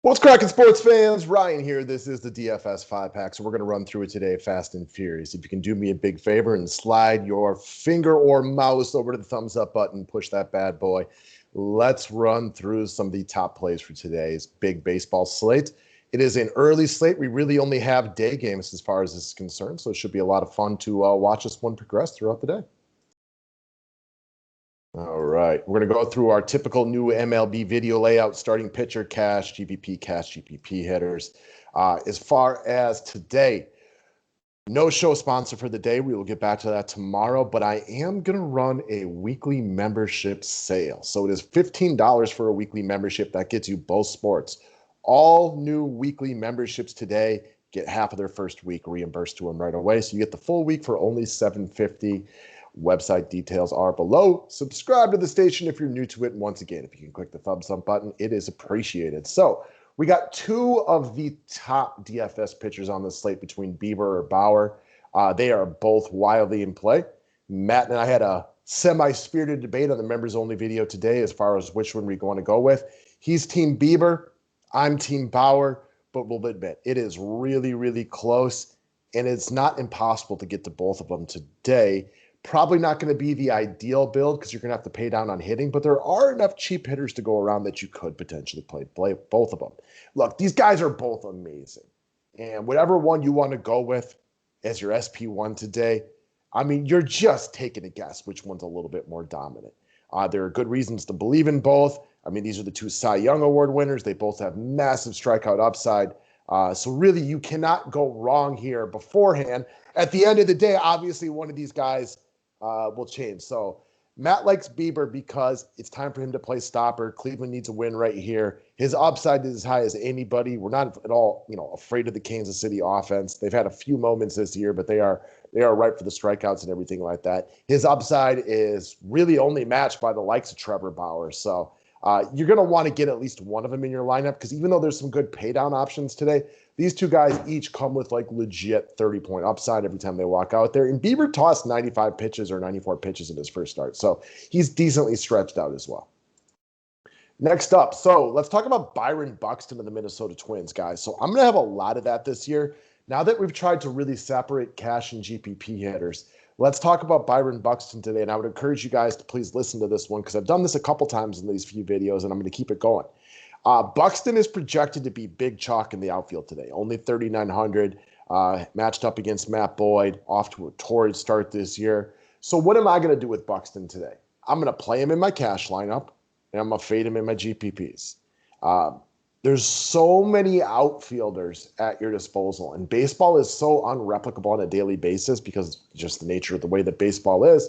What's cracking, sports fans? Ryan here. This is the DFS 5-pack, so we're going to run through it today fast and furious. If you can do me a big favor and slide your finger or mouse over to the thumbs up button, push that bad boy. Let's run through some of the top plays for today's big baseball slate. It is an early slate. We really only have day games as far as this is concerned, so it should be a lot of fun to watch this one progress throughout the day. All right, we're going to go through our typical new MLB video layout, starting pitcher, cash, GPP hitters. As far as today, no show sponsor for the day. We will get back to that tomorrow, but I am going to run a weekly membership sale. So it is $15 for a weekly membership. That gets you both sports. All new weekly memberships today get half of their first week reimbursed to them right away. So you get the full week for only $7.50. Website details are below. Subscribe to the station if you're new to it. And once again, if you can click the thumbs up button, it is appreciated. So we got two of the top DFS pitchers on the slate between Bieber or Bauer. They are both wildly in play. Matt and I had a semi-spirited debate on the members-only video today as far as which one we're going to go with. He's Team Bieber. I'm Team Bauer. But we'll admit, it is really, really close. And it's not impossible to get to both of them today. Probably not going to be the ideal build because you're going to have to pay down on hitting, but there are enough cheap hitters to go around that you could potentially play both of them. Look, these guys are both amazing. And whatever one you want to go with as your SP1 today, I mean, you're just taking a guess which one's a little bit more dominant. There are good reasons to believe in both. I mean, these are the two Cy Young Award winners. They both have massive strikeout upside. So really, you cannot go wrong here beforehand. At the end of the day, obviously, one of these guys will change. So Matt likes Bieber because it's time for him to play stopper. Cleveland needs a win right here. His upside is as high as anybody. We're not at all, afraid of the Kansas City offense. They've had a few moments this year, but they are ripe for the strikeouts and everything like that. His upside is really only matched by the likes of Trevor Bauer. So you're going to want to get at least one of them in your lineup because even though there's some good paydown options today, these two guys each come with like legit 30-point upside every time they walk out there. And Bieber tossed 95 pitches or 94 pitches in his first start. So he's decently stretched out as well. Next up, so let's talk about Byron Buxton of the Minnesota Twins, guys. So I'm going to have a lot of that this year. Now that we've tried to really separate cash and GPP hitters, let's talk about Byron Buxton today. And I would encourage you guys to please listen to this one because I've done this a couple times in these few videos and I'm going to keep it going. Buxton is projected to be big chalk in the outfield today. Only 3,900, matched up against Matt Boyd, off to a torrid start this year. So what am I going to do with Buxton today? I'm going to play him in my cash lineup, and I'm going to fade him in my GPPs. There's so many outfielders at your disposal, and baseball is so unreplicable on a daily basis because just the nature of the way that baseball is.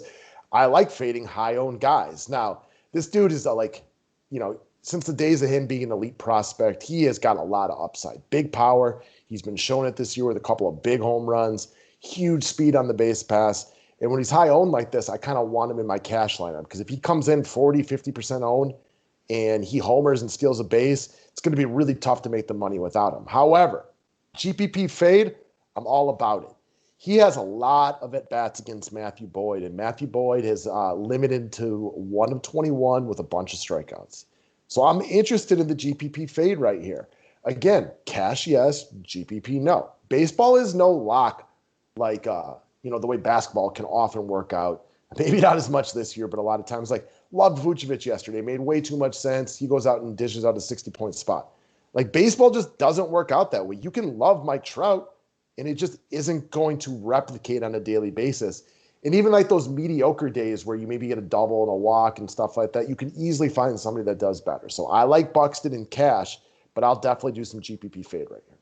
I like fading high-owned guys. Now, this dude is since the days of him being an elite prospect, he has got a lot of upside. Big power. He's been showing it this year with a couple of big home runs, huge speed on the base pass. And when he's high owned like this, I kind of want him in my cash lineup because if he comes in 40, 50% owned and he homers and steals a base, it's going to be really tough to make the money without him. However, GPP fade, I'm all about it. He has a lot of at-bats against Matthew Boyd, and Matthew Boyd is limited to 1 of 21 with a bunch of strikeouts. So I'm interested in the GPP fade right here. Again, cash, yes. GPP, no. Baseball is no lock like, the way basketball can often work out. Maybe not as much this year, but a lot of times, like, loved Vucevic yesterday. Made way too much sense. He goes out and dishes out a 60-point spot. Like, baseball just doesn't work out that way. You can love Mike Trout, and it just isn't going to replicate on a daily basis. And even like those mediocre days where you maybe get a double and a walk and stuff like that, you can easily find somebody that does better. So I like Buxton in cash, but I'll definitely do some GPP fade right here.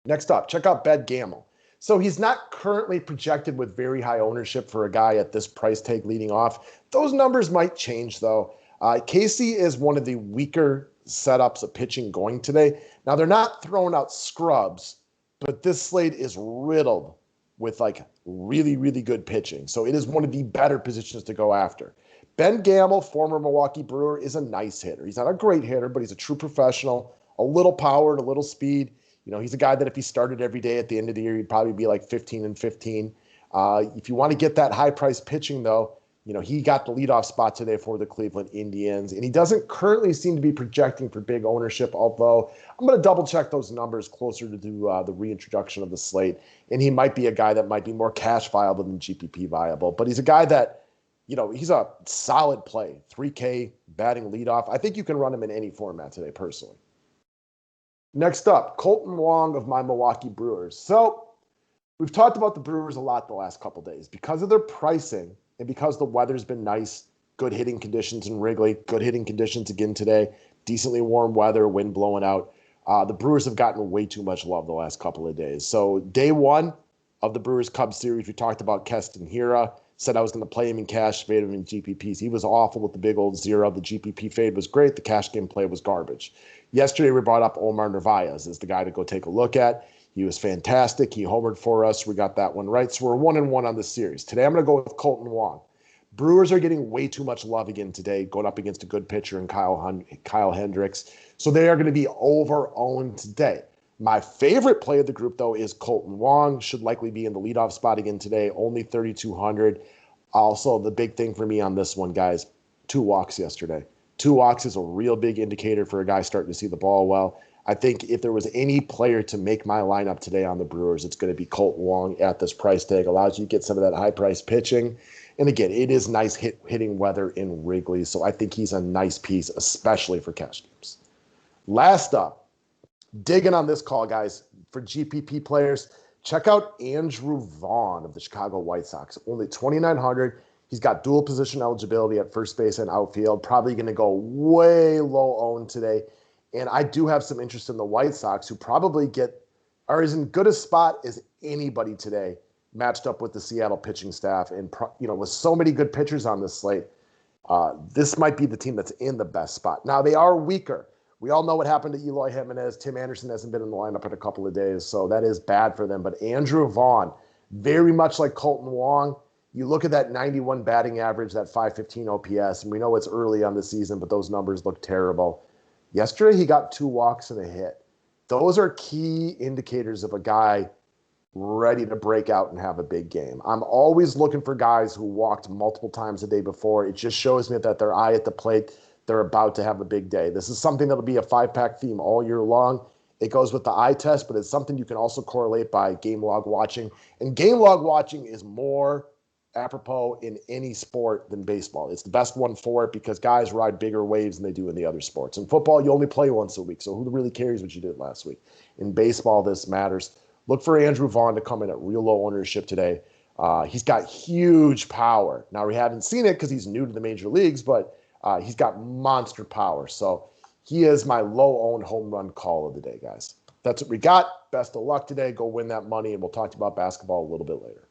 Next up, check out Ben Gamel. So he's not currently projected with very high ownership for a guy at this price tag leading off. Those numbers might change though. Casey is one of the weaker setups of pitching going today. Now they're not throwing out scrubs, but this slate is riddled with like really, really good pitching. So it is one of the better positions to go after. Ben Gamel, former Milwaukee Brewer, is a nice hitter. He's not a great hitter, but he's a true professional, a little power and a little speed. He's a guy that if he started every day at the end of the year, he'd probably be like 15-15. If you want to get that high-priced pitching, though, He got the leadoff spot today for the Cleveland Indians, and he doesn't currently seem to be projecting for big ownership, although I'm going to double check those numbers closer to the reintroduction of the slate. And he might be a guy that might be more cash viable than GPP viable, but he's a guy that, he's a solid play. 3K batting leadoff. I think you can run him in any format today, personally. Next up, Colton Wong of my Milwaukee Brewers. So we've talked about the Brewers a lot the last couple days because of their pricing. And because the weather's been nice, good hitting conditions in Wrigley, good hitting conditions again today, decently warm weather, wind blowing out, the Brewers have gotten way too much love the last couple of days. So day one of the Brewers-Cubs series, we talked about Keston Hiura, said I was going to play him in cash, fade him in GPPs. He was awful with the big old zero. The GPP fade was great. The cash game play was garbage. Yesterday, we brought up Omar Narvaez as the guy to go take a look at. He was fantastic. He homered for us. We got that one right. So we're 1-1 on this series. Today, I'm going to go with Colton Wong. Brewers are getting way too much love again today, going up against a good pitcher in Kyle Hendricks. So they are going to be over-owned today. My favorite play of the group, though, is Colton Wong. Should likely be in the leadoff spot again today, only 3,200. Also, the big thing for me on this one, guys, 2 walks yesterday. 2 walks is a real big indicator for a guy starting to see the ball well. I think if there was any player to make my lineup today on the Brewers, it's going to be Colton Wong at this price tag. Allows you to get some of that high-price pitching. And again, it is nice hitting weather in Wrigley, so I think he's a nice piece, especially for cash games. Last up, digging on this call, guys, for GPP players, check out Andrew Vaughn of the Chicago White Sox. Only 2,900. He's got dual position eligibility at first base and outfield. Probably going to go way low owned today. And I do have some interest in the White Sox, who probably are as in good a spot as anybody today, matched up with the Seattle pitching staff. And, with so many good pitchers on this slate, this might be the team that's in the best spot. Now, they are weaker. We all know what happened to Eloy Jimenez. Tim Anderson hasn't been in the lineup in a couple of days, so that is bad for them. But Andrew Vaughn, very much like Colton Wong, you look at that 91 batting average, that 515 OPS, and we know it's early on the season, but those numbers look terrible. Yesterday, he got 2 walks and a hit. Those are key indicators of a guy ready to break out and have a big game. I'm always looking for guys who walked multiple times the day before. It just shows me that their eye at the plate, they're about to have a big day. This is something that'll be a 5-pack theme all year long. It goes with the eye test, but it's something you can also correlate by game log watching. And game log watching is more apropos in any sport than baseball. It's the best one for it because guys ride bigger waves than they do in the other sports. In football, you only play once a week, so who really cares what you did last week? In baseball, this matters. Look for Andrew Vaughn to come in at real low ownership today. He's got huge power. Now, we haven't seen it because he's new to the major leagues, but he's got monster power. So he is my low-owned home run call of the day, guys. That's what we got. Best of luck today. Go win that money, and we'll talk to you about basketball a little bit later.